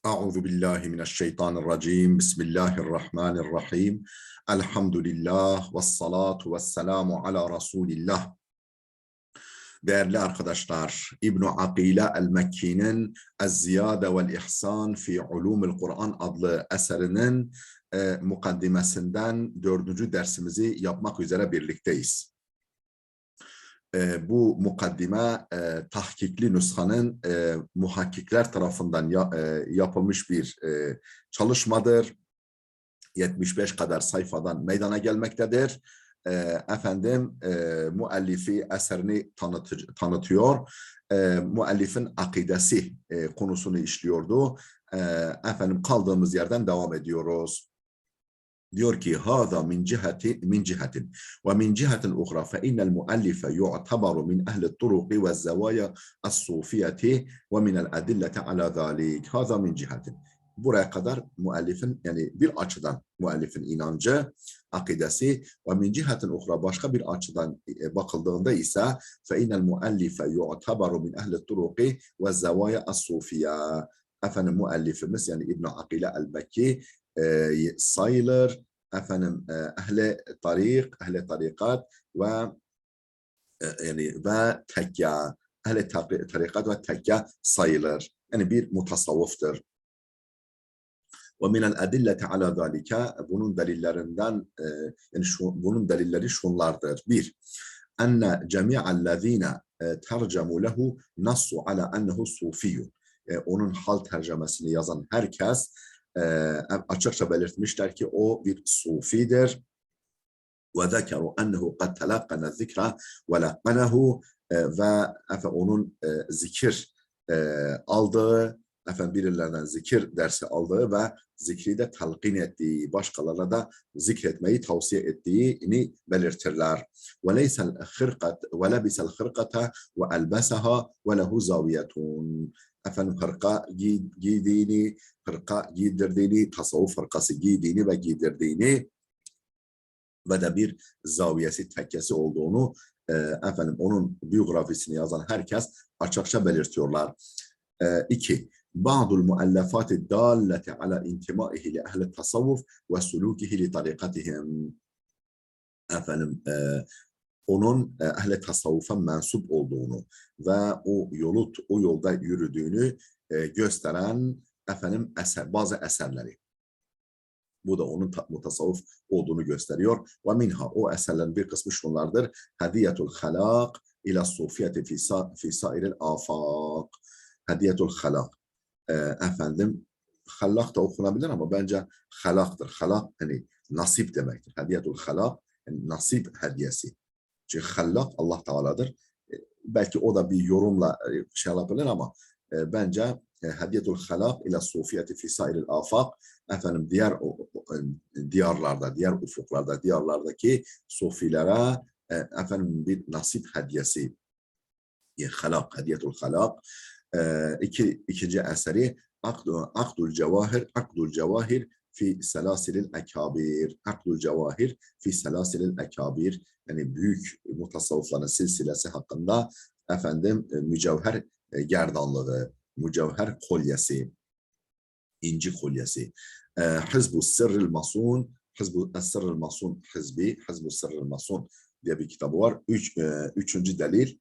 Euzu billahi mineşşeytanirracim. Bismillahirrahmanirrahim. Elhamdülillah ve salatu ve selamu ala Resulillah. Değerli arkadaşlar, İbn-i Akile el-Mekki'nin Ez-Ziyade vel-İhsan fi Ulumul Kur'an adlı eserinin mukaddimesinden 4. dersimizi yapmak üzere birlikteyiz. Bu mukaddime tahkikli nüshanın muhakkikler tarafından yapılmış bir çalışmadır. 75 kadar sayfadan meydana gelmektedir. Müellifi eserini tanıtıyor. Müellifin akidesi konusunu işliyordu. Kaldığımız yerden devam ediyoruz. Diyor ki hâzâ min cihetin ve min cihetin ukhra fe innel muallife yu'tabaru min ehli turuqi ve zevâya as-sufiyeti ve minel adilleti ala zâlik. Hâzâ min cihetin. Buraya kadar müellifin, yani bir açıdan müellifin inancı, akidesi, ve min cihetin ukhra, başka bir açıdan bakıldığında ise fe innel muallife yu'tabaru min ehli turuqi ve zevâya as-sufiya. Müellifimiz yani İbn-i Akile el-Mekki sayılır, ehli tarikat ve tekya, ehli tarikat ve tekya sayılır. Yani bir mutasavvıftır. Ve minel adilleti ala zalika, bunun delillerinden bunun delilleri şunlardır. Bir, enne cemi'ellezine tercemu lehu nassu ala ennehu sufiyyun. Onun hal tercemesini yazan herkes açıkça belirtmişler ki o bir sufidir. Ve zekeru ennehu kad telakkana zikra ve lakkanehu, ve onun zikir aldığı, birilerinden zikir dersi aldığı ve zikri de telkin ettiği, başkalarına da zikretmeyi tavsiye ettiğini belirtirler. Ve leysel hırkat ve lebisel hırkata ve elbesaha ve lehu zaviyetun. Hırka giydiğini, hırka giydirdiğini, tasavvuf hırkası giydiğini ve giydirdiğini ve de bir zaviyesi, tekkesi olduğunu onun biyografisini yazan herkes açıkça belirtiyorlar. 2. Ba'dul muallafati dalleti ala intimaihi li ehli tasavvuf ve sulukihi li tarikatihim. Onun ehli tasavvufa mensup olduğunu ve o yolda yürüdüğünü gösteren bazı eserleri. Bu da onun mutasavvuf olduğunu gösteriyor. Ve minha, o eserlerin bir kısmı şunlardır. Hediyetul halak ila sufiyeti fi sairil afak. Hediyetul halak. Halak da okunabilir ama bence halaktır. Halak yani nasip demektir. Hediyetul halak yani nasip hediyesi. Çünkü hallak Allah Teala'dır. Belki o da bir yorumla şey yapılır ama bence hediyetul halak ila sufiyeti fi sairil afak, diğer diyarlarda, diğer ufuklarda, diyarlardaki sufilere bir nasip hediyesi. Halak, hediyetul halak. İkinci eseri Akdul Cevahir fi selasilil ekabir. Akdul Cevahir fi selasilil ekabir. Yani büyük mutasavvıfların silsilesi hakkında mücevher gerdanlığı, mücevher kolyesi, inci kolyesi. Hizbu Sirril Masun, Hizbu Sirril Masun Hizbi, Hizbu Sirril Masun diye bir kitabı var. Üçüncü delil.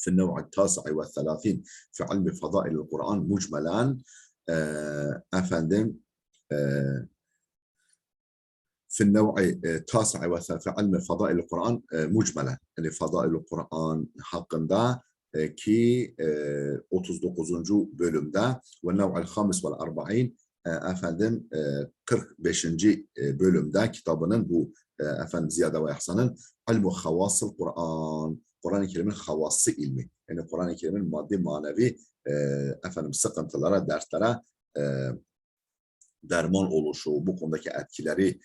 في النوع التاسع والثلاثين في علم فضائل القرآن مجملا. في النوع التاسع والثلاثين في علم فضائل القرآن مجملا. Yani Fadail-i Kur'an hakkında ki 39. bölümde ve nev'al hamis vel arba'in 45. bölümde kitabının bu Ziyade ve İhsan'ın ilmu havasıl Kur'an, Kur'an-ı Kerim'in havası ilmi. Yani Kur'an-ı Kerim'in maddi manevi sıkıntılara, dertlere derman oluşu, bu konudaki etkileri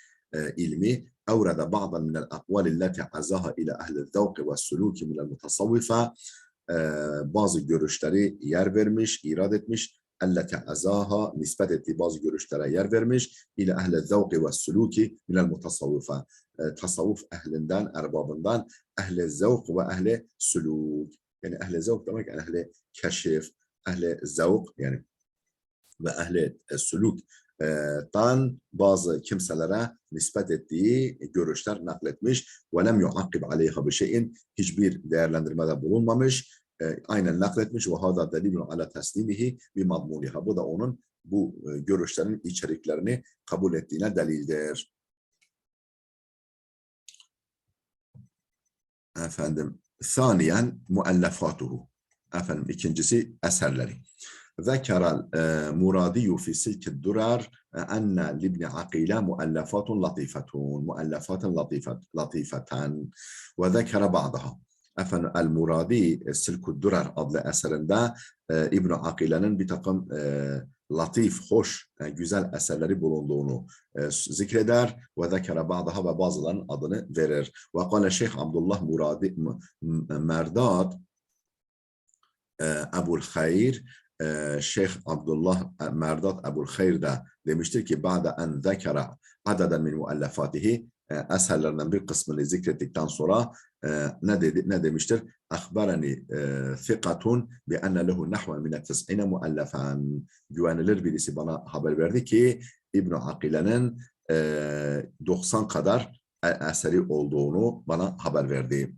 ilmi. Evrede ba'dan minel akvali leti azaha ila ehli zevki ve suluki minel mutasavvife. Bazı görüşleri yer vermiş, irad etmiş. Ellete azaha, nispet ettiği bazı görüşlere yer vermiş. İla ehli zevki ve suluki minel mutasavvife. Tasavvuf ehlinden, erbabından ehli zevk ve ehli suluk. Yani ehli zevk demek ehli keşif, ehli zevk yani ve ehli sülükten bazı kimselere nispet ettiği görüşler nakletmiş. وَلَمْ يُعَقِّبْ عَلَيْهَا بِشَيْءٍ hiçbir değerlendirmede bulunmamış. Aynen nakletmiş. وَهَذَا دَلِيلٌ عَلَى تَسْلِيمِهِ بِمَضْمُونِهَا bu da onun bu görüşlerin içeriklerini kabul ettiğine delildir. Efendim, ثانيا مؤلفاته. Efendim, ikincisi eserleri. ذكر المرادي في سلك الدرر أن لابن عقيلة مؤلفات لطيفة وذكر بعضها. Efendim, El-Muradi Silk-ü Durar adlı eserinde İbn Akile'nin bir takım latif, hoş, güzel eserleri bulunduğunu zikreder ve zekere ba'daha ve bazılarının adını verir. Ve kâle Şeyh Abdullah Muradi Merdat Ebul Hayr, Şeyh Abdullah Merdat Ebul Hayr de demiştir ki ba'de en zekera adeden min muallafatihi eserlerinden bir kısmını zikrettikten sonra ne demiştir? Akhbarani thiqatun bi enne lehu nahven min 90 muallafan. Güvenilir birisi bana haber verdi ki İbn Akile'nin 90 kadar eseri olduğunu bana haber verdi.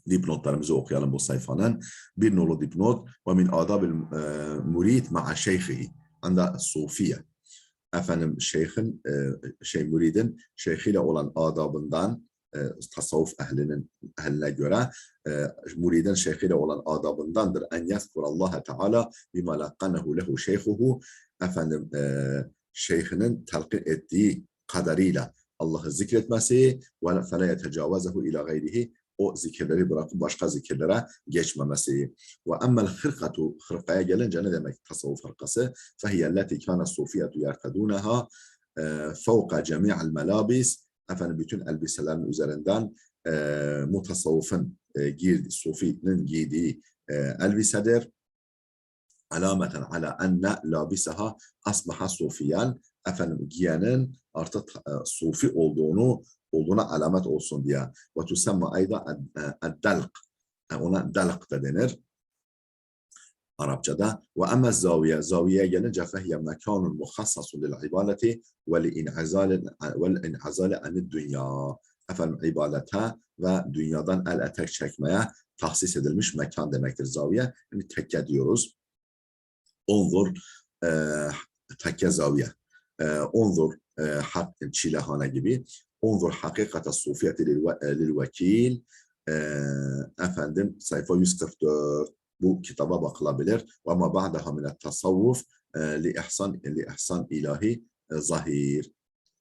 Dipnotlarımızı okuyalım bu sayfanın. Bir nolu dipnot ve min adabil murid ma'a şeyhihi anda sufiye. Efendim şeyhin, müridin şeyhiyle olan adabından tasavvuf ehline göre müridin şeyhiyle olan adabındandır. En yezkurallaha teala bima laqanahu lehu şeyhuhu. Efendim şeyhinin telkin ettiği kadarıyla Allah'ı zikretmesi ve fela yetecavazehu ila gayrihi, o zikirleri bırakıp başka zikirlere geçmemesi. Ve emmel hırkatu, hırkaya gelince ne demek tasavvuf hırkası? Fehiyelleti kâne sufiyetu yertedûneha fevka cemi'al melabis. Efendim bütün elbiselerin üzerinden mutasavvufun sufinin giydiği elbisedir. Alameten ala enne labisaha asbaha sufiyen. Efendim giyenin artık sufi olduğuna alamet olsun diye. Ve tusemma ayda ad-dalq. Ona dalq da denir Arapçada. Ve emme zaviye. Zaviyeye gelince fehiye mekanun muhassasun lil ibadeti ve in'azale anid dünya. Efendim ibadete ve dünyadan el etek çekmeye tahsis edilmiş mekan demektir zaviye. Yani tekke diyoruz. Onzur tekke zaviye. Onzur çilehane gibi. Onzur hakikate sufiyeti lil vekil. Efendim sayfa 144. Bu kitaba bakılabilir. Ve ma ba'daha minet tasavvuf li ihsan ilahi zahir.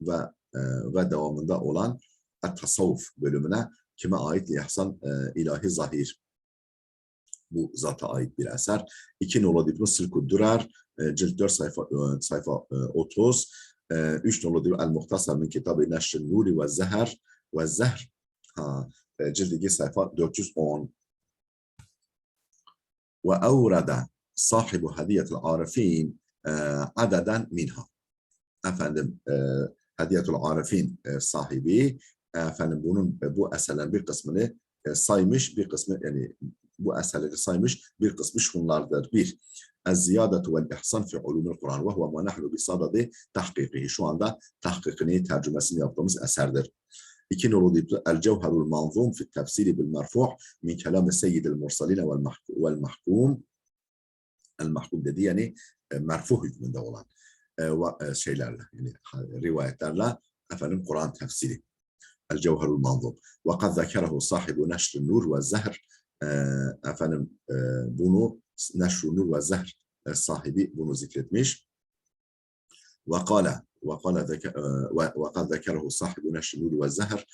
Ve devamında olan tasavvuf bölümüne kime ait li ihsan ilahi zahir. Bu zata ait bir eser. 2 nolu dipnot Silk-ü Durar, cilt 4 sayfa 30. 3 nolu dipnot El-Muhtasar min kitabı Neşr-i Nuri ve Zehr ve Zehr. Cilt 2 sayfa 410. Ve evrede sahibu hediyetul arifin adeden minha. Efendim hediyetul arifin sahibi efendim bu eserlerin bir kısmını saymış, bir kısmı yani bu eserleri saymış, bir kısmı şunlardır. 1. Ez-ziyadetu vel-ihsan fi ulumul Kur'an ve huve ma nahnu bisadadi tahkikihi. Şu anda tahkikini, tercümesini yaptığımız eserdir. 2 nolu dipnot El-Cevherul Manzum fi tefsiri bil merfu' min kelam seyyidil mursaline vel mahkum. El-mahkum dediği yani merfu hükmünde olan şeylerle, yani rivayetlerle efendim Kur'an tefsiri. El-Cevherul Manzum. Ve kad zekerehu sahibu Neşr-i Nur ve Zehr. Efendim bunu Neşr-i Nur ve Zehr sahibi bunu zikretmiş. Ve kad zekerehu sahibu Neşr-i Nur ve Zehr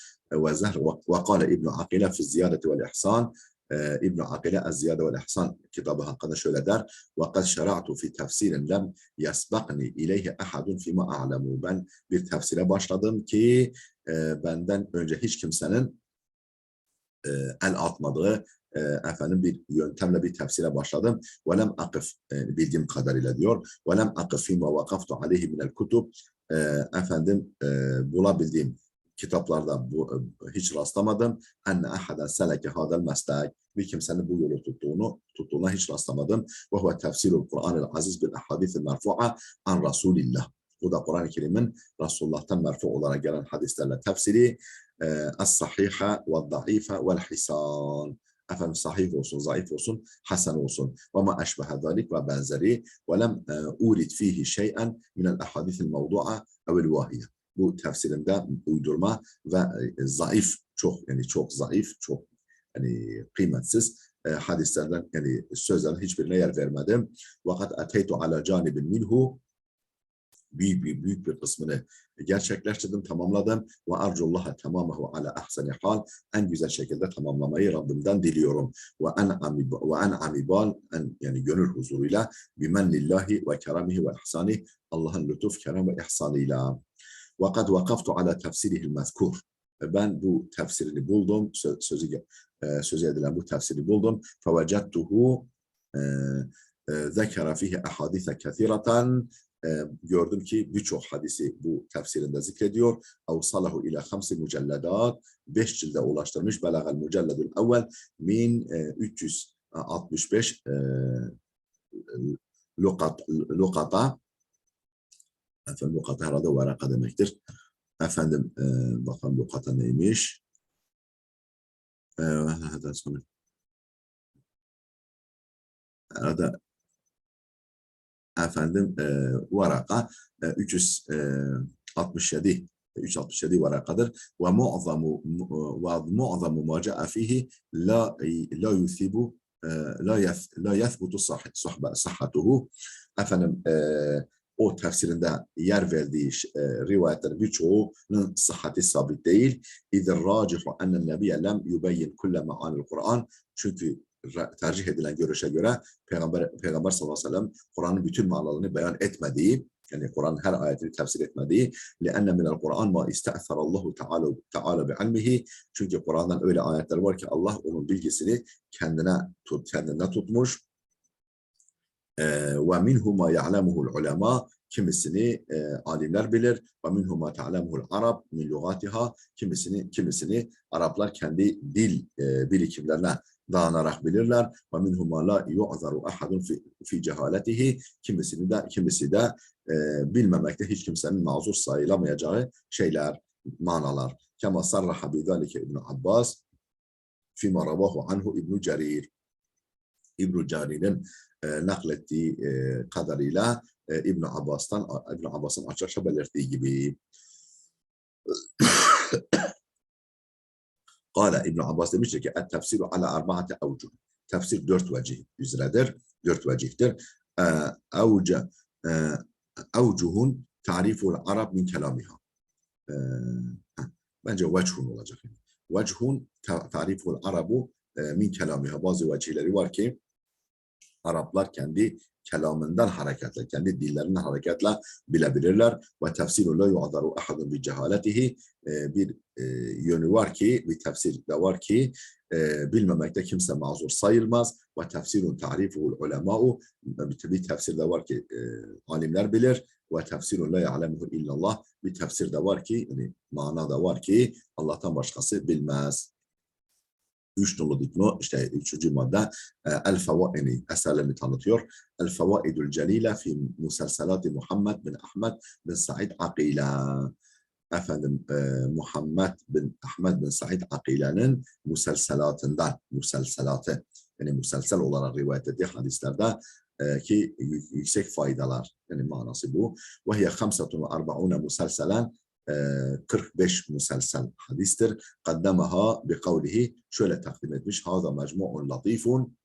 ve kâle İbn Akile fi ziyadeti vel ihsan. İbn Akile Ez-Ziyade vel İhsan kitabı hakkında şöyle der. Ve kad şera'tu fi tefsirin lem yesbaqni ileyhi ahadun fima a'lemu. Ben bir tefsire başladım ki benden önce hiç kimsenin el atmadığı efendim bir yöntemle bir tefsire başladım. Ve lem akif bildiğim kadarıyla diyor. Ve lem akif fîmâ vakaftu aleyhi minel kutub. Efendim bulabildiğim kitaplarda hiç rastlamadım. Enne ahaden seleke hadel meslek. Bir kimsenin bu yolu tuttuğuna hiç rastlamadım. Ve huve tefsirul Kur'an-ı aziz bil ahadith-i merfu'a an Resulillah. Bu da Kur'an-ı Kerim'in Resulullah'tan merfu olarak gelen hadislerle tefsiri. Es-sahiha ve zayıfe vel hisan. Efendim sahih olsun, zayıf olsun, hasen olsun. Ve ma eşbehe zalik ve benzeri. Ve lem urid fihi şey'en minel ahadithil mevdu'a evel vahiye. Bu tefsirinde uydurma ve zayıf, çok zayıf, çok yani kıymetsiz hadislerden yani sözlerin hiçbirine yer vermedim. Vakat eteytu ala canibin minhu, büyük bir kısmını gerçekleştirdim, tamamladım. Ve arcullaha tamamahu ala ahseni hal. En güzel şekilde tamamlamayı Rabbimden diliyorum. Ve en amibal, yani gönül huzuruyla bimennillahi ve keramihi ve ihsani, Allah'ın lütuf, kerem ve ihsanıyla. وَقَدْ وَقَفْتُ عَلَى تَفْسِرِهِ الْمَذْكُورِ. Ben bu tefsirini buldum, sözü edilen bu tefsiri buldum. فَوَجَدْتُهُ ذَكَرَ فِيهِ أَحَادِثَ كَثِيرَةً. Gördüm ki birçok hadisi bu tefsirinde zikrediyor. اَوْصَلَهُ اِلَى 5 mücelledat. 5 cilde ulaştırmış. بَلَغَ الْمُجَلَّدُ الْاَوَّلِ 1365 lukata. Efendim lukata herhalde varaka demektir. Efendim bakalım lukata neymiş? Herhalde efendim varaka 367 varakadır. Ve mu'zamu ma ca'a fihi la yusibu la yathbutu sahhatuhu. Efendim o tefsirinde yer verdiği rivayetlerin birçoğunun sıhhati sabit değil. İzir racihu ennen nebiye lem yubeyyin kulle ma'anil Kur'an. Çünkü tercih edilen görüşe göre Peygamber sallallahu aleyhi ve sellem Kur'an'ın bütün manalarını beyan etmediği, yani Kur'an'ın her ayetini tefsir etmediği, لِأَنَّ مِنَ الْقُرْآنِ مَا اِسْتَأْثَرَ اللّٰهُ تَعَالَ بِعِلْمِهِ. Çünkü Kur'an'dan öyle ayetler var ki Allah onun bilgisini kendine tutmuş. وَمِنْهُ مَا يَعْلَمُهُ الْعُلَمَا. Kimisini alimler bilir. وَمِنْهُ مَا تَعْلَمُهُ الْعَرَبِ مِنْ لُغَاتِهَا. Kimisini Araplar kendi dil birikimlerine dayanarak bilirler. وَمِنْهُ مَا لَا يُعْذَرُ أَحَدٌ فِي جَهَالَتِهِ. Kimisi de bilmemekte hiç kimsenin mazur sayılamayacağı şeyler, manalar. كَمَا صَرَّحَ بِذَٰلِكَ İbn Abbas فِيمَا رَوَاهُ عَنْهُ İbn Cerir. İbn Cerir'in naklettiği kadarıyla İbn Abbas'ın açıkça belirttiği gibi. Kale İbn Abbas demiştir ki et-tefsiru ala arba'ati evcuh. Tefsir 4 vecih üzeredir. 4 vecihtir. Evcuhun tariful Arab min kelamiha. Bence vechun olacak. Vechun tariful Arabu min kelamiha. Bazı vecihleri var ki Araplar kendi kelamından hareketle, kendi dillerinden hareketle bilebilirler. Ve tefsiru la yu'adaru ahadun bi cehaletihi. Bir yönü var ki, bir tefsir de var ki bilmemekte kimse mazur sayılmaz. Ve tefsirun ta'rifuhul ulema'u. Bir tefsir de var ki alimler bilir. Ve tefsirun la ya'lemuhu illallah. Bir tefsir de var ki, yani mana da var ki Allah'tan başkası bilmez. 3 nolu dipnot, işte 3. madde el-fevaini eserlerini tanıtıyor. El-fevaidul celile fi musalsalati Muhammed bin Ahmed bin Said Akila. Efendim Muhammed bin Ahmed bin Said Akila'nın musalsalatı, yani muselsel olarak rivayet ettiği hadislerde ki yüksek faydalar, yani manası bu. Ve hiye 45 muselselen, 45 muselsel hadistir. Kaddemaha bi kavlihi, şöyle takdim etmiş. Hâzâ mecmu'un latifun.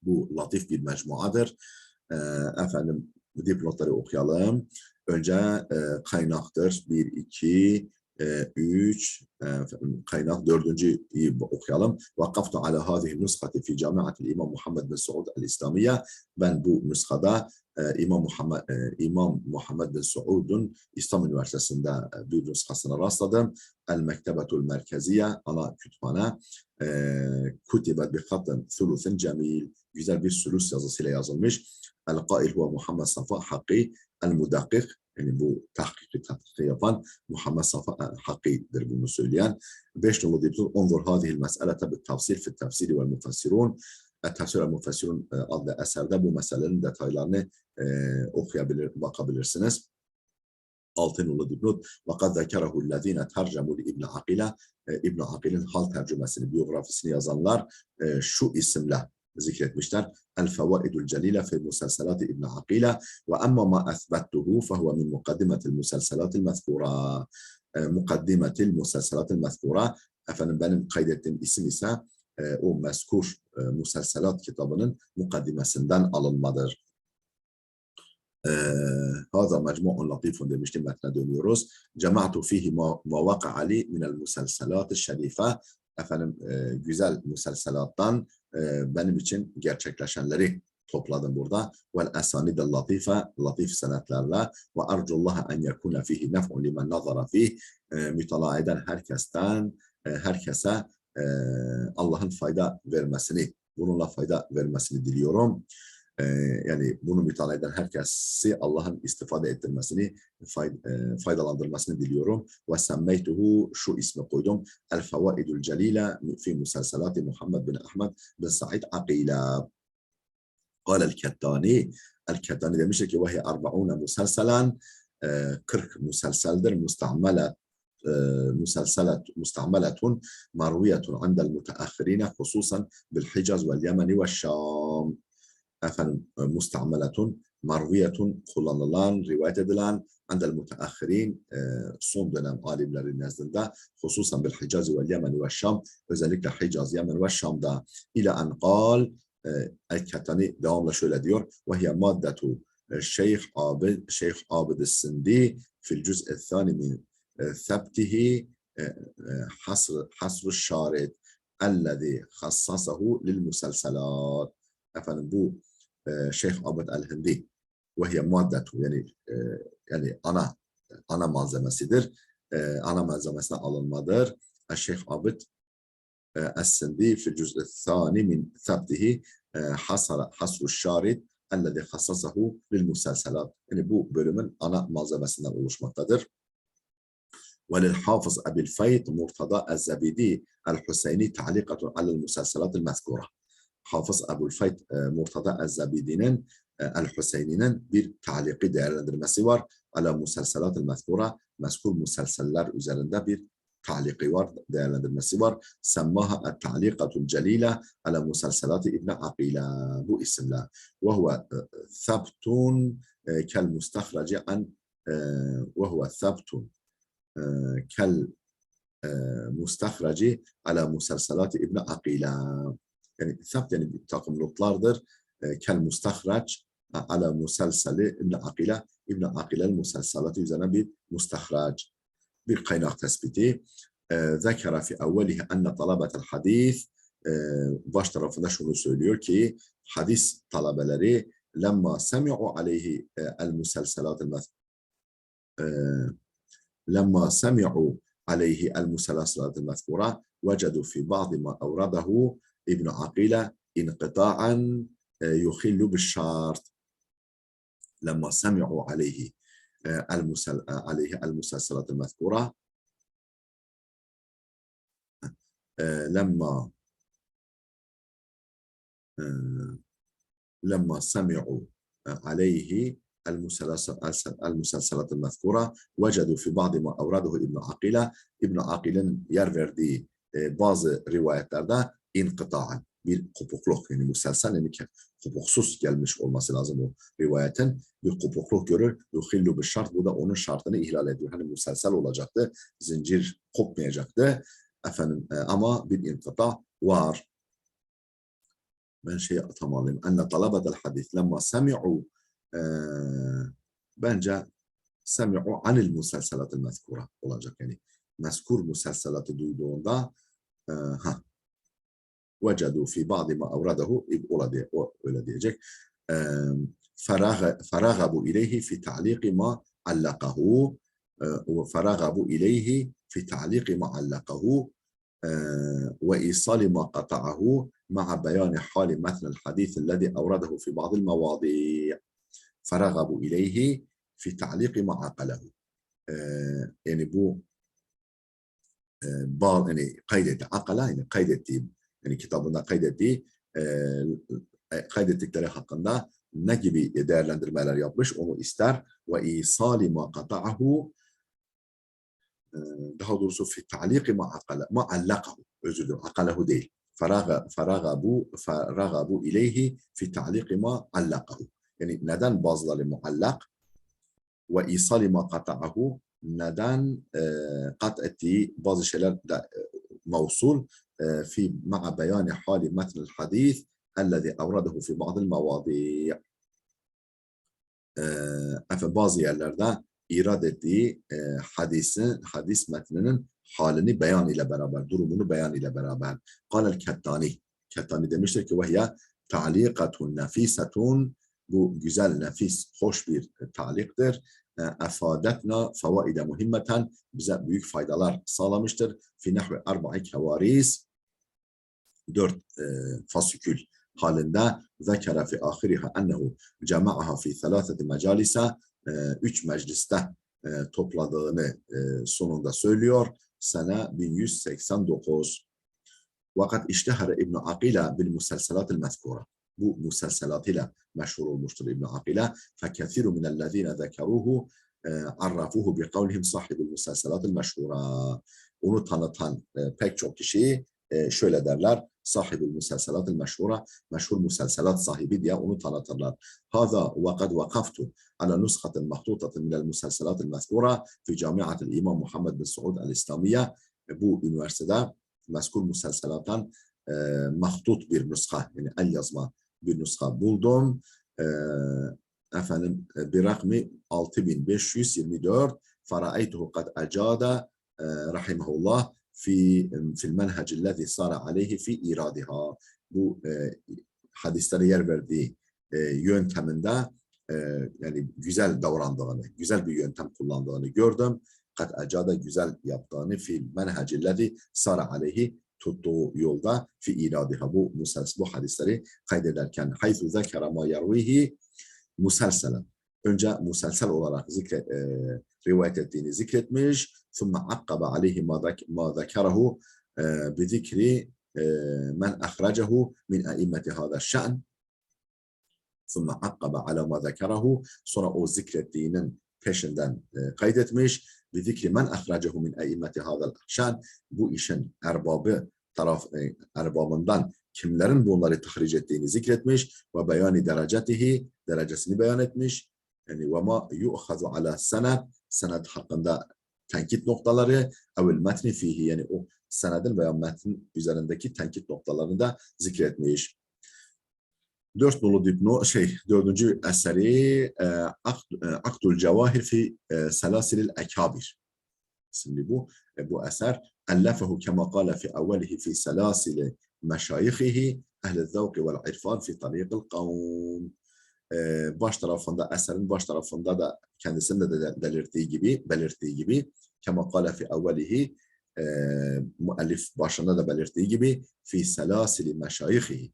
Bu latif bir mecmuadır. Efendim dipnotları okuyalım. Önce kaynaktır. 1, 2, 3, kaynak 4'üncüyü okuyalım. Vakaftu ala hâzihi nuskati fi camiatil İmam Muhammed bin Suud el-İslamiye. Ben bu nuskada İmam Muhammed bin Suud'un İslam Üniversitesi'nde bir nuskasına rastladım. El-Mektebetul Merkeziye, ana kütüphane. Kutibet bi hattın thuluthin cemil. Güzel bir sülüs yazısıyla yazılmış. El-Qail huve Muhammed Safa Hakkı el-Mudakik. Yani bu tahkiki yapan Muhammed Safa Hakkı'dır bunu söyleyen. 5 numaralı dipnot انظر هذه المسألة بالتفصيل في التفسير والمفسرون. Tefsir ve Müfessirun adlı eserde bu meselenin detaylarını bakabilirsiniz. 6 numaralı dipnot وَقَدْ ذَكَرَهُ الَّذ۪ينَ تَرْجَمُوا لِإِبْنِ عَقِيلَ. İbn Akil'in hal tercümesini, biyografisini yazanlar şu isimle zikretmişler. El-Fevaidul Celile fi Musalsalat İbn Akile ve amma ma athbattuhu fehuve min mukaddimetil musalsalatil mezkura. Mukaddimetil musalsalatil mezkura. Efendim benim kaydettiğim isim ise o mezkur musalsalat kitabının mukaddimesinden alınmadır. Hâzâ mecmu'un latifun demiştim, metne dönüyoruz. Cema'tu fihi ma vaka'a li minel musalsalat-ı şerife. Efendim güzel musalsalattan benim için gerçekleşenleri topladım burada. Vel esanid latife, latif senetlerle ve ercullaha en yekune fihi nef'un limen nazara fih. Mütalaa eden herkese Allah'ın fayda vermesini, bununla fayda vermesini diliyorum. Yani bunu mütalaa eden herkesi Allah'ın istifade ettirmesini, faydalandırmasını diliyorum. Ve semmeytuhu, şu ismi koydum. El-Fevaidul Celile fi musalsalati Muhammed bin Ahmed bin Sa'id Aqila. Kâle el-Kettani. El-Kettani demiştir ki ve hiye 40 musalsalan, 40 musalseldir, mustameletun marviyetun andel müteahhirine hususan bil Hicaz vel Yemeni ve Şam. Efendim mustameletun marviyetun, kullanılan, rivayet edilen andel müteahhirin, son dönem alimlerin nezdinde hususan bil Hicaz ve Yemen ve Şam, özellikle Hicaz, Yemen ve Şam'da ile en kal. El-Kettani devamla şöyle diyor ve hiye maddetu Şeyh Abid Sindi fil cüz'e thani min thebtihi hasr şarit ellezî hassasahu lil musalsalat. Efendim bu Şeyh Abid el-Hindi ve hiye maddetu, yani ana malzemesidir. Ana malzemesine alınmadır. Şeyh Abid Es-Sindi fil cüz'ü thani min thebtihi hasru şarit ellezî hassasahu lil musalsalat. Yani bu bölümün ana malzemesinden oluşmaktadır. وللحافظ أبي الفيض مرتضى الزبيدي الحسيني تعليقة على المسلسلات المذكورة. Hafız Ebu'l-Feyd Murtada Ez-Zabidi'nin El-Hüseyni'nin bir taliki değerlendirmesi var. Ala musalsalat-ı mezkura, mezkur musalseller üzerinde bir taliki var, değerlendirmesi var. Semmaha et-ta'likatul celile ala musalsalat-ı İbn Akile, bu isimle. Ve huve thabtun kel mustahracı an ve huve thabtun kel mustahracı ala musalsalat-ı İbn Akile. Yani thabt yani bir takım notlardır. Kel mustahraç ala muselseli İbn Akile, İbn Akile'l muselsalatı üzerine bir mustahraç, bir kaynak tespiti. Zekara fi evvelihi enne talabetel hadis, baş tarafında şunu söylüyor ki hadis talebeleri lemma semi'u aleyhi el muselsalat lemma semi'u aleyhi el muselsalat mezkura vecedu fi ba'di ma evradehu İbn Akile inqita'an yukhillu bi'ş-şart. Lemma semi'u aleyhi el-musalsalat el-mezkura lemma semi'u aleyhi el-musalsalat el-mezkura vecedu fi ba'di ma evradehu İbn Akile. İbn Akile'nin yer verdiği bazı rivayetlerde inqita'an, bir kopukluk, yani muselsel, yani kopuksuz gelmiş olması lazım o rivayetin. Bir kopukluk görür. Yuhillu bir şart. Bu da onun şartını ihlal ediyor. Hani muselsel olacaktı. Zincir kopmayacaktı. Efendim ama bir inqita var. Ben tamamlayayım. Enne talabetel hadis lemma semi'u, bence semi'u anil muselselat mezkura olacak. Yani mezkur muselselatı duyduğunda vecedu fi ba'di ma evradehu, öyle diyecek. Feragabu ileyhi fi ta'liqi ma allakahu ve feragabu ileyhi fi ta'liqi ma allakahu ve isali ma qata'ahu ma'a beyani hali metnel hadith ellezî evradehu fi ba'dil mevâdi'. Feragabu ileyhi fi ta'liqi ma aqalahu. Yani bu yani kaydetti. Akala yani kaydettiği, yani kitabında kaydettikleri hakkında ne gibi değerlendirmeler yapmış onu ister. Ve isali ma qata'ahu, daha doğrusu fi ta'liqi ma allaqahu. Özür dilerim. Akalahu değil. Feragabu ileyhi fi ta'liqi ma allaqahu. Yani neden bazıları muallak ve isali ma qata'ahu, neden kat ettiği bazı şeyler de موصول في مع بيان حال متن الحديث الذي أورده في بعض المواضيع. Bazı yerlerde irad ettiği hadis metninin halini beyan ile beraber, durumunu beyan ile beraber. قال الكتاني. Kettani demiştir ki وهي تعليقة نفيسة. Bu güzel, nefis, hoş bir taliktir. Efadetna fevaide muhimmeten, bize büyük faydalar sağlamıştır. Fi nehvi arba'i kevaris, 4 fasikül halinde. Zekere fi ahiriha ennehu cema'aha fi 3 mecalise, 3 mecliste topladığını sonunda söylüyor. Sene 1189. Vakat iştehare İbn Akile bil muselselat mezkura. Bu muselselatıyla meşhur olmuştur İbn Akile. Fekethiru minellezine zekeruhu arrafuhu bi kavlihim sahibul muselselat meşhura. Onu tanıtan pek çok kişi şöyle derler: sahibul muselselat meşhura, meşhur muselselat sahibi diye onu tanıtırlar. Hâzâ ve kad vakaftu ala nuskatin mahdutatin minel muselselat mezkura fi camiatil İmam Muhammed bin Suud el-İslamiye. Bu üniversitede mezkur muselselattan mahdut bir nuska, yani el yazma bir nuska buldum. Bir rakmi 6524. Faraaytuhu kad acada rahimahullah fil menhecillezî sâre aleyhi fi iradiha. Bu hadislere yer verdiği yönteminde yani güzel davrandığını, güzel bir yöntem kullandığını gördüm. Kad acada, güzel yaptığını, fil menhecillezî sâre aleyhi, tuttuğu yolda, fi iradiha, bu hadisleri kaydederken, haythu zekere ma yervihi muselselen, önce muselsel olarak rivayet ettiğini zikretmiş. ثُمَّ عَقَّبَ عَلَيْهِ مَا ذَكَرَهُ بِذِكْرِ مَنْ أَخْرَجَهُ مِنْ أَئِمَّةِ هَذَا الشَّأْنِ. ثُمَّ عَقَّبَ عَلَى مَا ذَكَرَهُ, sonra o zikrettiğinin peşinden kaydetmiş. بِذِكْرِ مَنْ أَخْرَجَهُ مِنْ أَئِمَّةِ هَذَا الشَّأْنِ, bu işin erbabından kimlerin bunları tahric ettiğini zikretmiş. Ve beyani derecetihi, derecesini beyan etmiş. Yani ve ma yu'hazu ala sened hakkında tenkit noktaları, evil metni fihi, yani o senedin veya metnin üzerindeki tenkit noktalarını da zikretmiş. 4 nolu dördüncü eseri Akdul Cevahir fi Selasilil Ekabir. Şimdi bu eser ellefehu kema kâle fi evvelihi fi selasili meşayihihi ehl-i zevki vel irfan fi tariqil kavm. Eserin baş tarafında da kendisinin de belirttiği gibi kema kâle fi evvelihi, müellif başında da belirttiği gibi fi selasili meşayihihi,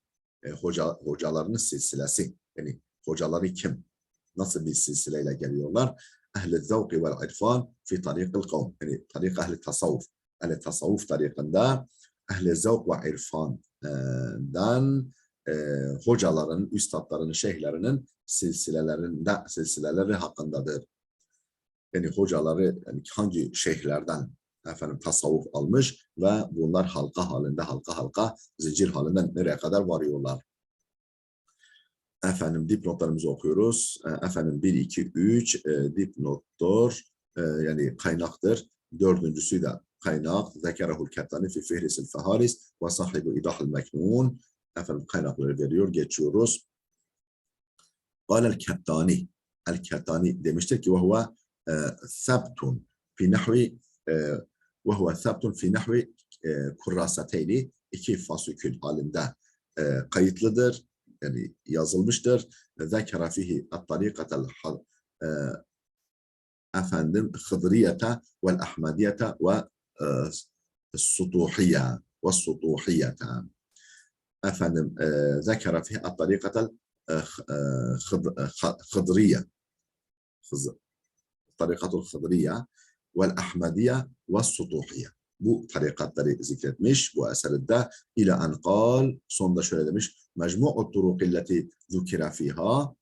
hocalarının silsilesi, yani hocaları kim, nasıl bir silsileyle geliyorlar? Ehl-i zevki vel irfan fi tariqil kavm, yani tarik ehl-i tasavvuf, ehl-i tasavvuf tarikında ehl-i zevk ve irfandan hocaların, üstadların, şeyhlerinin silsileleri hakkındadır. Yani hocaları, yani hangi şeyhlerden tasavvuf almış ve bunlar halka halka zincir halinde nereye kadar varıyorlar. Dipnotlarımızı okuyoruz. 1, 2, 3 dipnottur. Yani kaynaktır. Dördüncüsü de kaynak. Zekerahul Kettani fi fihrisil feharis ve sahibi idahul meknun. Kaynakları veriyor. Geçiyoruz. Qâlel Kettani. El Kettani demiştir ki وَهُوَ ثَبْتٌ فِي نَحْوِ kurraseteyni, 2 fasikül halinde kayıtlıdır. Yani yazılmıştır. Zekere fihi at-tarikatel hıdriyete vel ahmediyete ve sutuhiyete. Zekere fihi at-tarikatel hıdriye. Tarikatul Hıdriye vel Ahmediye ve Sutuhiye. Bu tarikatları zikretmiş bu eserinde. İla en kal, sonunda şöyle demiş. Mecmu'ut turukilleti zukira fiha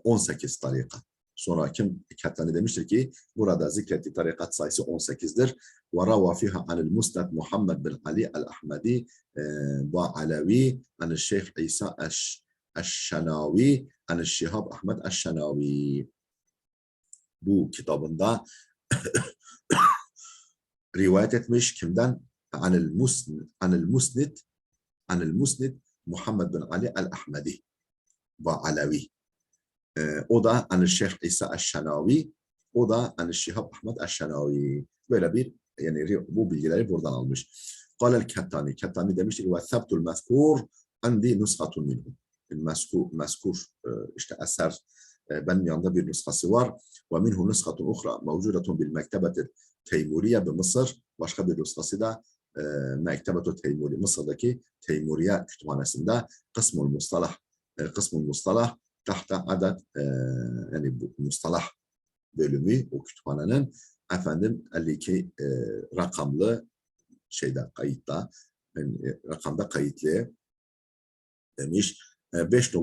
18 tarikat. Sonra Kettani demiştir ki burada zikrettiği tarikat sayısı 18'dir. Ve rava fiha anil Musnad Muhammed bin Ali el-Ahmedi ve Alevi anil Şeyh İsa Eş-Şenavi anil Şihab Ahmed Eş-Şenavi. Bu kitabında rivayet etmiş kimden? Anil Musnid Muhammed bin Ali el-Ahmedi ve Alevi. O da Anil Şeyh İsa Eş-Şenavi, o da Anil Şihab Ahmed Eş-Şenavi. Böyle bir, yani bu bilgileri buradan almış. Kâlel Kettani, Kettani demiştir ki ve thebtul mezkur andi nushatun minhum. Mezkur işte eser, benim yanında bir nüshası var. Ve minhu nushatun ukhra mevcudetun bil mektebetil Teymuriye bi Mısır. Başka bir nüshası da Mektebetul Teymuri, Mısır'daki Teymuriye kütüphanesinde kısmul mustalah tahta adet yani bu mustalah bölümü o kütüphanenin 52 rakamlı şeyde kayıtta, yani rakamda kayıtlı demiş. 5.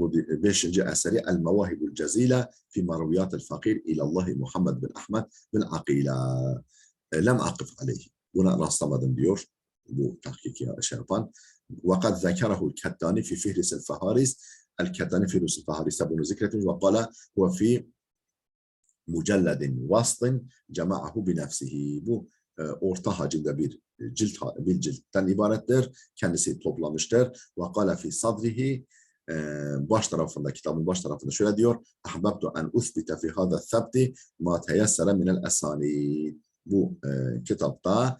eseri El Mevahibul Cezile fi Marviyatil Fakir ilallahi Muhammed bin Ahmed bin Akila. Lem akif aleyhi. Buna rastlamadım diyor bu tahkiki şey yapan. Vakat zekerahu'l Kettani fi Fihrisil Faharis. El-Kettani fi Fihrisil Faharis'te bunu zikretmiş ve kâle huve fi mücelledin vastin cema'ahu bi nefsihi. Bu orta hacimde bir ciltten ibarettir. Kendisi toplamıştır. Ve kâle fi sadrihi baş tarafında, kitabın baş tarafında şöyle diyor. Ahbabtu en uthbite fi hâzâ thebti ma teyessere minel esanîd. Bu kitapta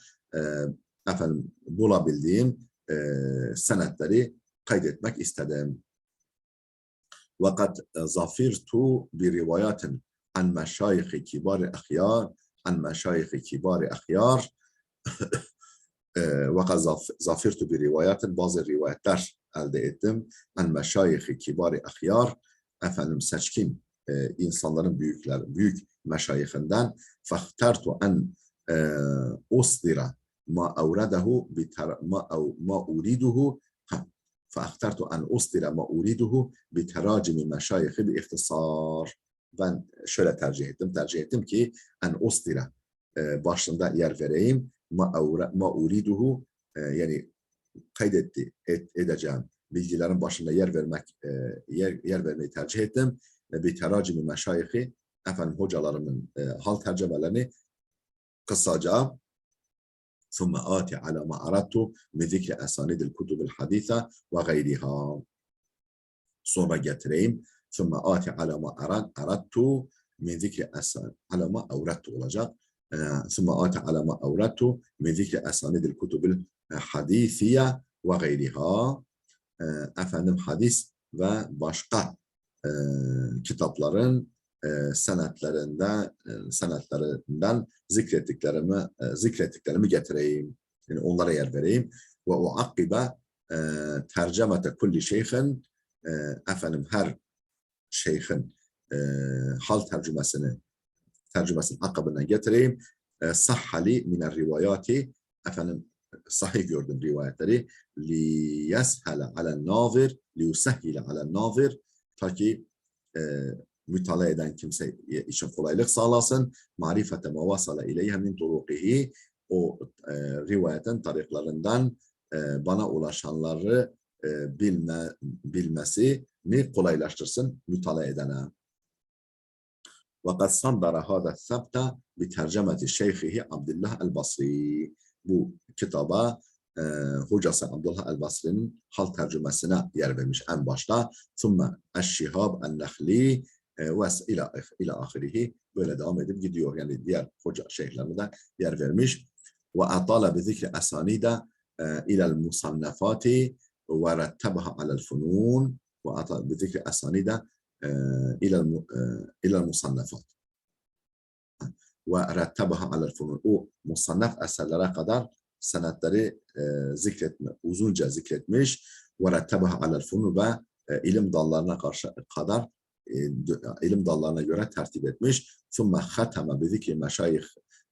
bulabildiğim senetleri kaydetmek istedim. Vakat zafirtu bi rivayatin an meşayih kibari ahyar vakat zafirtu bi rivayatin bazı rivayetler elde ettim. An meşayih kibari ahyar seçkin insanların büyük meşayihinden fahtertu en أصدر ما أورده ما أريده فاخترت أن أصدر ما أريده بتراجم مشايخ باختصار. Ben şöyle tercih ettim ki en ustira başlığında yer vereyim ma uriduhu yani edeceğim bilgilerin başında yer vermeyi tercih ettim. Bir teracimi meşayihi hocalarımın hal tercümelerini kısaca ثم آتي على ما أردت من ذكر أسانيد الكتب الحديثة وغيرها. Sonra getireyim. ثم آتي على ما أردت من ذكر على ما أوردت olacak. ثم آتي على ما أوردت من ذكر أسانيد الكتب الحديثية وغيرها. Hadis ve başka kitapların senetlerinden zikrettiklerimi getireyim. Yani onlara yer vereyim. Ve uakkibe tercemete kulli şeyhin her şeyhin hal tercümesini akabından getireyim. Sahhali miner rivayati sahih gördüm rivayetleri li yeshele alen nazir li yusehhile alen nazir ta ki mütalaa eden kimse için kolaylık sağlasın. Marifete mevasala ileyhe min turukihi o rivayetin tariklarından bana ulaşanları bilmesini kolaylaştırsın mütalaa edene. وَقَدْ صَدَّرَ هَذَا الثَّبْتَ بِتَرْجَمَةِ شَيْخِهِ Abdullah el-Basri. Bu kitaba hocası Abdullah el-Basri'nin hal tercümesine yer vermiş en başta. ثُمَّ الشِّهَابِ النَّخْلِي ve ila ahirihi böyle devam edip gidiyor. Yani diğer hoca şeyhlerine de yer vermiş. Ve atala bi zikri asanida ila'l musannafati ve rattabaha ala'l funun ve atala bi zikri asanida ila'l musannafat ve rattabaha ala'l funun. O musannaf eserlere kadar senetleri uzunca zikretmiş ve rattabaha ala'l funun ve ilim dallarına kadar ilim dallarına göre tertip etmiş. ثُمَّ خَتَمَ بِذِكْرِ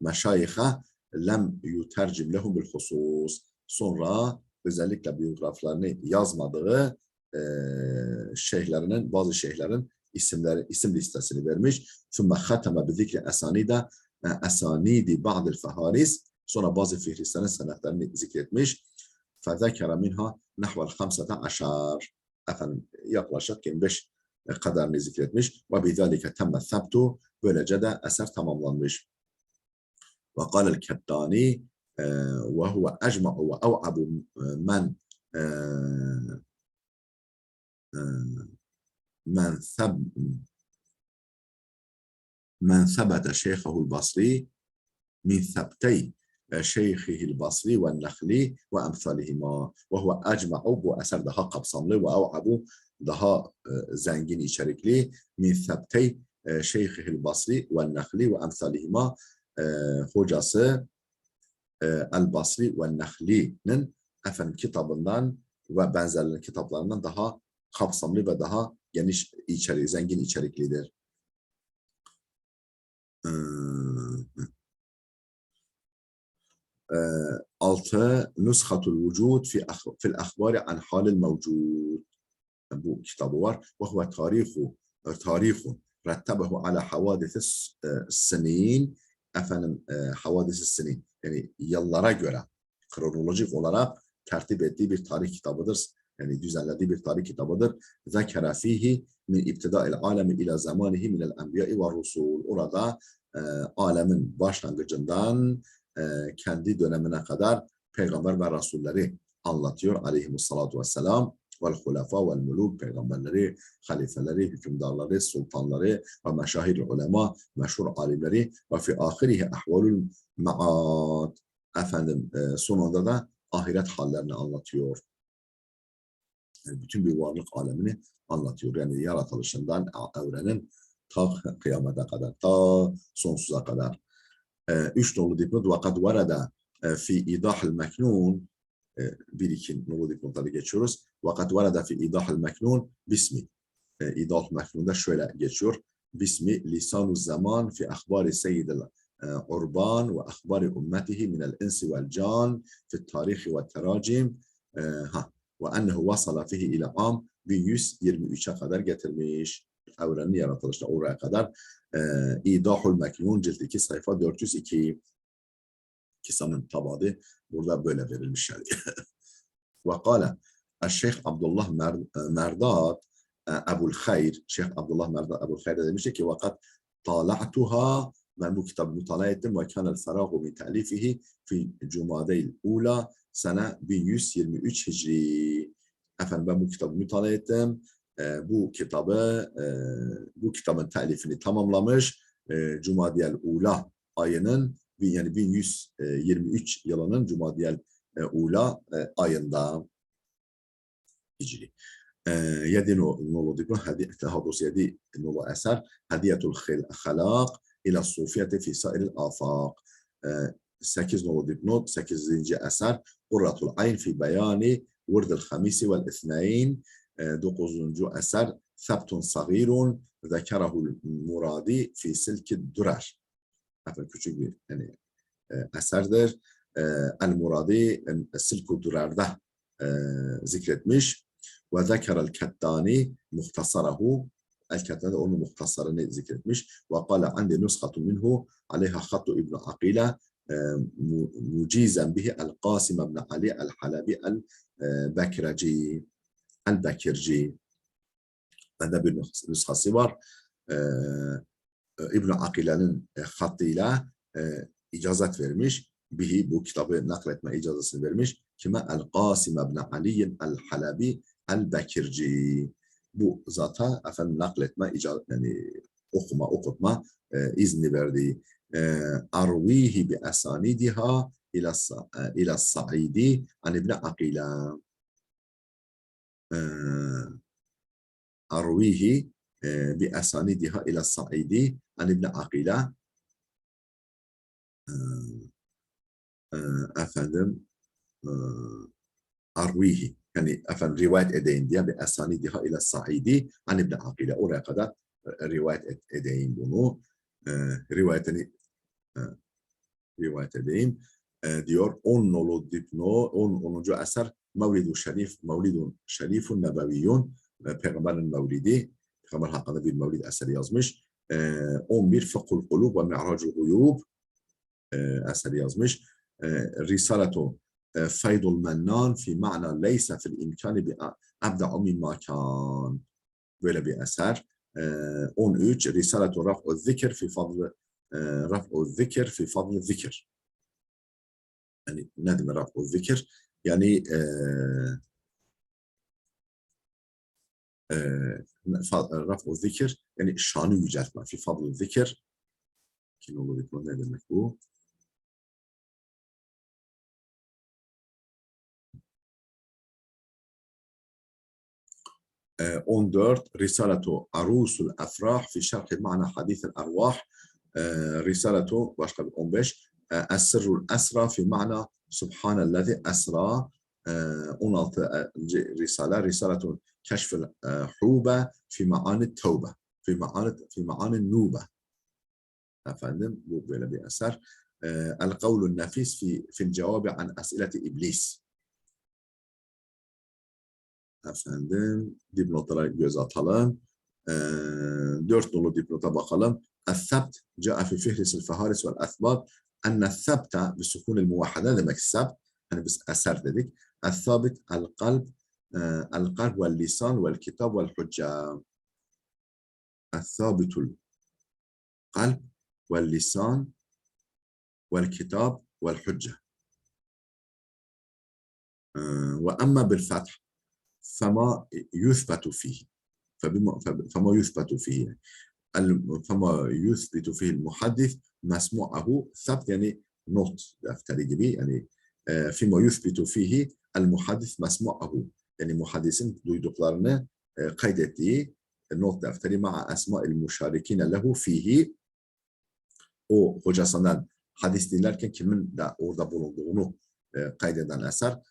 مَشَايِخَ lem yutercim lehum bil husus. Sonra özellikle biyograflarını yazmadığı şeyhlerinin, bazı şeyhlerin isim listesini vermiş. ثُمَّ خَتَمَ بِذِكْرِ أَسَانِيدِ بَعْضِ الْفَهَارِسِ. Sonra bazı fihristlerin senetlerini zikretmiş. فَذَكَرَ مِنْهَا نَحْوَ الْخَمْسَةَ عَشَرِ. Efendim yaklaşık 25 kadarını zikretmiş. وَبِذَٰلِكَ تَمَّ الثَّبْتُ. Böylece de eser tamamlanmış. وقال الكتاني وهو أجمع وأوعب من ثبت شيخه البصري من ثبتي شيخه البصري والنخلي وأمثالهما وهو أجمع bu eser daha kapsamlı ve av'abu daha zengin içerikli min thebtey şeyhihil basri ve nehli ve emsalihima hocası El-Basri ve Nehli'nin efendim kitabından ve benzerlerinin kitaplarından daha kapsamlı ve daha geniş içeriği, zengin içeriklidir. 6. Nushatul vücud fil ahbari an halil mevcud. Bu kitabı var. Ve huve tarihu rettebehu ala havadis sinin. Efendim havadis sinin. Yani yıllara göre kronolojik olarak tertip ettiği bir tarih kitabıdır. Yani düzenlediği bir tarih kitabıdır. Zekere fihi min ibtida'il alemi ila zamanihi minel enbiya'i ve rusul. Orada alemin başlangıcından kendi dönemine kadar peygamber ve rasulleri anlatıyor aleyhimussalatu vesselam. Vel hulefa vel muluk, peygamberleri, halifeleri, hükümdarları, sultanları ve meşahir ulema, meşhur alimleri ve fi ahirihi ahvalul maad. Efendim sonunda da ahiret hallerini anlatıyor. Yani bütün bir varlık alemini anlatıyor. Yani yaratılışından evrenin ta kıyamete kadar, ta sonsuza kadar. 3 nolu dipnot vakad varada fi idahil meknun. Bir iki nolu dipnotları geçiyoruz. Vakad varada fi idahil meknun bismi. İdahil meknunda şöyle geçiyor. Bismi lisanu zaman fi ahbari seyyidil urban ve ahbari ümmetihi minel insi vel can fi tarihi ve teracim. Ve ennehu vasala fihi ila am 1123'e kadar getirmiş. Evrenin yaratılışına oraya kadar. İdahul Meknun cilt 2 sayfa 402. Kisamın tabadı burada böyle verilmiş yani. Ve kâle Şeyh Abdullah Merdat Ebul Hayr, Şeyh Abdullah Merdat Ebul Hayr demişti ki vakat tala'tuha, ben bu kitabı mutala ettim ve kânel ferahu min ta'lifihi fi Cumadeyl Ula sene 1123 Hicri. Efendim ben bu kitabı mutala ettim. Bu kitabın telifini tamamlamış. Cumadiyel Ula ayının yani 1123 yılının Cumadiyel Ula ayında Hicri. 7 nolu dipnot, tahadus 7 nolu eser Hediyetul Halak ila Sufiyeti fi sairil afaq. 8 nolu dipnot, 8. eser Kurratul Ayn fi beyani Vurdul Hamisi vel İthnayn. 9. eser Sebtun Sagirun Zekerahul Muradi fi Silkid Durar. Efendim küçük bir yani, eserdir. El Muradi Silkid Durar'da zikretmiş. Ve zekerel Kettani muhtasarahu. El-Kettani onun muhtasarını zikretmiş. Ve kâle andi nuskatu minhu aleyha hattu İbn Akile mucizen bihi el-Qasim ibn Ali el-Halabi el-Bekirci. El-Bekirci. Bende bir nüshası var. İbn Akile'nin hattıyla icazet vermiş. Bihi bu kitabı nakletme icazesini vermiş. Kime? El-Qasim ibn Ali el-Halabi el-Bekirci. Bu zata efendim nakletme icazet yani okutma izni verdi. Arvihi bi esanidiha ila Sa'idi an İbn Akile. Arvihi bi esanidiha ila Sa'idi an İbn Akile. Efendim Arvihi yani efendim rivayet edeyim diye bir esanidiha ile Saidi an İbn Akile. Oraya kadar rivayet edeyim bunu. Rivayetini rivayet edeyim. Diyor 10 nolu dipno 10. eser Mevlidun Şerifun Nebeviyyun, Peygamberin Mevlidi, Peygamber hakkında bir mevlid eseri yazmış. 11 Fıkhul Kulub ve Mi'racul Guyub eseri yazmış. Risaletu Faydul Mennan fi ma'na leysa fil imkani bi abda'u mimma kan. Böyle bir eser. 13 Risaletu Raf'u Zikr fi fadl zikr. Yani ne demek Raf'u Zikr? Yani Raf'u Zikr yani şanı yüceltme. Fi fadl zikr. Ne demek bu? اندرت رسالة عروس الأفراح في شرح معنى حديث الأرواح رسالة başka bir 15 السر الأسرى في معنى سبحان الذي أسرى 16 رسالة كشف الحوبة في معاني التوبة في معاني النوبة efendim bu böyle bir eser. القول النفيس في الجواب عن أسئلة إبليس. Efendim dipnotlara göz atalım. 4 nolu dipnota bakalım. الثبت جاء في فهرس الفهارس والأثبات أن الثبت بسكون الموحدة demek الثبت hani biz eser dedik. الثابت القلب واللسان والكتاب والحجة. الثابت القلب واللسان والكتاب والحجة. وأما بالفتح فما يثبت فيه فما يثبت فيه المحدث مسموعه ثبت yani not defteri gibi yani فيما يثبت فيه المحدث مسموعه yani muhaddisin duyduklarını kaydettiği not defteri مع أسماء المشاركين له فيه o hocasından hadis dinlerken kimin de orada bulunduğunu kaydeden eser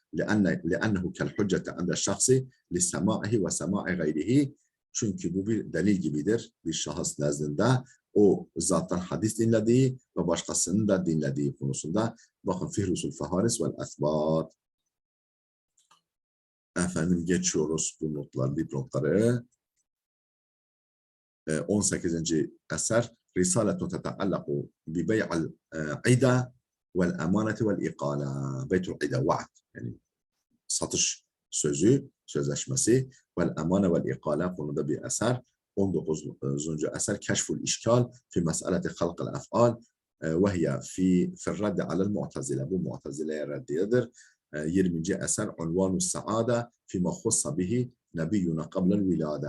لأنه كالحجة عند الشخص لسماعه وسماع غيره çünkü bu bir delil gibidir bir şahıs nezdinde o zattan hadis dinlediği ve başkasının da dinlediği konusunda. Bakın Fihrusul Faharis vel Esbat. Efendim geçiyoruz bu notlar, dipnotları. 18. eser Risaletun teta'allaku bi bey'al ida vel emaneti vel ikala. Beytul ida vaat yani satış sözü, sözleşmesi vel emane vel ikala konuda bir eser. 19. eser Keşful İşkal fi meseleti halkıl ef'al ve hiye fi raddi alel mu'tazile. Bu mu'tazileye reddiyedir. 20. eser Unvanus Saada fi ma khussa bihi nebiyyuna qablel vilade.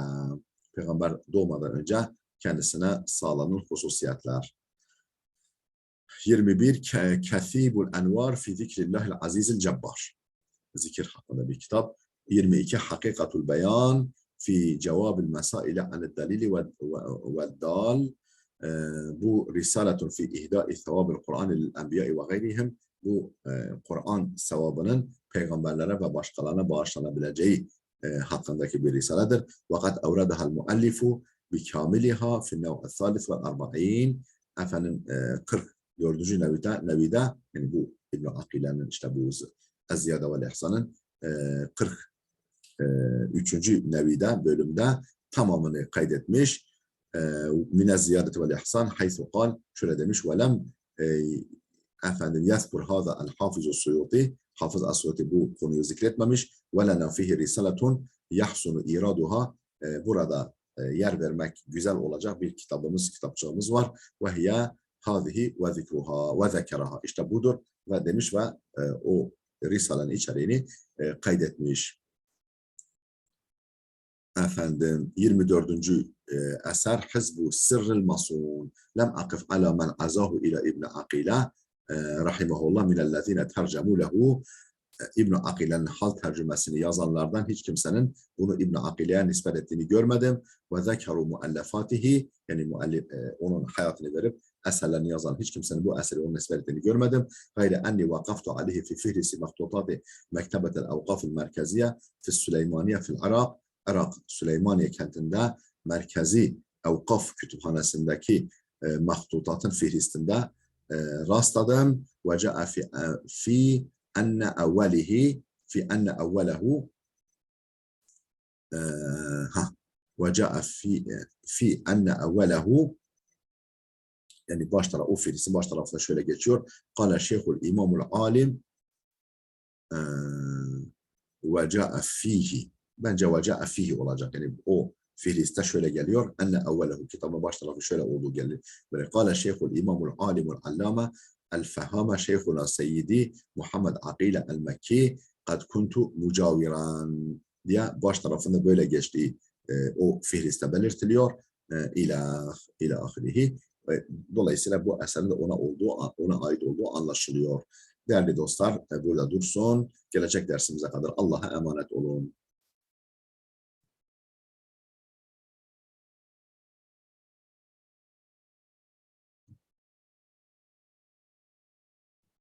Peygamber doğmadan önce kendisine sağlanan hususiyetler. 21 Kathibul Envar fi zikrillahil azizil cebbar. Zikir hakkında bir kitap. 22 Hakikatul Beyan fi cevabil mesaili aned delili ve dal. Bu risaletun fi ihda'i sevabil Kur'an lil enbiya'i ve gayrihim. Bu Kur'an sevabının peygamberlere ve başkalarına bağışlanabileceği hakkındaki bir risaledir. Fakat evredahal muallifu bi kamiliha fi nev'e thalith ve arba'in. Efendim 44. nevide yani bu İbn Akile'nin işte bu Ez-Ziyade vel İhsan'ın 43. nevide bölümde tamamını kaydetmiş. Minez ziyadeti vel ihsan haythu kal şöyle demiş velem efendim yazkur hâzâ el-hâfizu Suyuti Hafız As-Suyuti bu konuyu zikretmemiş ve lena fihi risaletun yahsunu iraduha burada yer vermek güzel olacak bir kitapçığımız var ve hiye hâzihi ve zikruha ve zekeraha işte budur ve demiş ve o risalenin içeriğini kaydetmiş. Efendim 24. eser Hizbu Sirril Masun lem akif ala men azahu ila İbn Akile rahimahullah minellezine tercemu lehu. İbn Akile'nin hal tercümesini yazanlardan hiç kimsenin bunu İbn Akile'ye nispet ettiğini görmedim. Ve zekeru muallafatihi yani onun hayatını verip eserlerini yazan hiç kimsenin bu eseri onun ezber ettiğini görmedim. Gayre enni vakaftu aleyhi fi fihrisi maktutati mektebetel evkafil merkeziye fi Süleymaniye fil Irak. Irak, Süleymaniye kentinde merkezi evkaf kütüphanesindeki mahtutatın fihristinde rastladım. Ve ca'a fi enne evvelihi fi enne evvelehu وجاء في أن أوله yani baş tarafı o fiilisin baş tarafında şöyle geçiyor. Kale şeyhul imamul alim ve ca'a fihi. Bence ve ca'a fihi olacak. Yani o fiiliste şöyle geliyor. Enne evvelehu kitabın baş tarafı şöyle olduğu gelir. Böyle kale şeyhul imamul alimul allame el-fehame şeyhuna seyyidi Muhammed Akile el-Mekki kad kuntu mucaviran diye baş tarafında böyle geçtiği o fiiliste belirtiliyor. İla ahirihi. Dolayısıyla bu eserin de ona ait olduğu anlaşılıyor. Değerli dostlar, burada dursun. Gelecek dersimize kadar Allah'a emanet olun.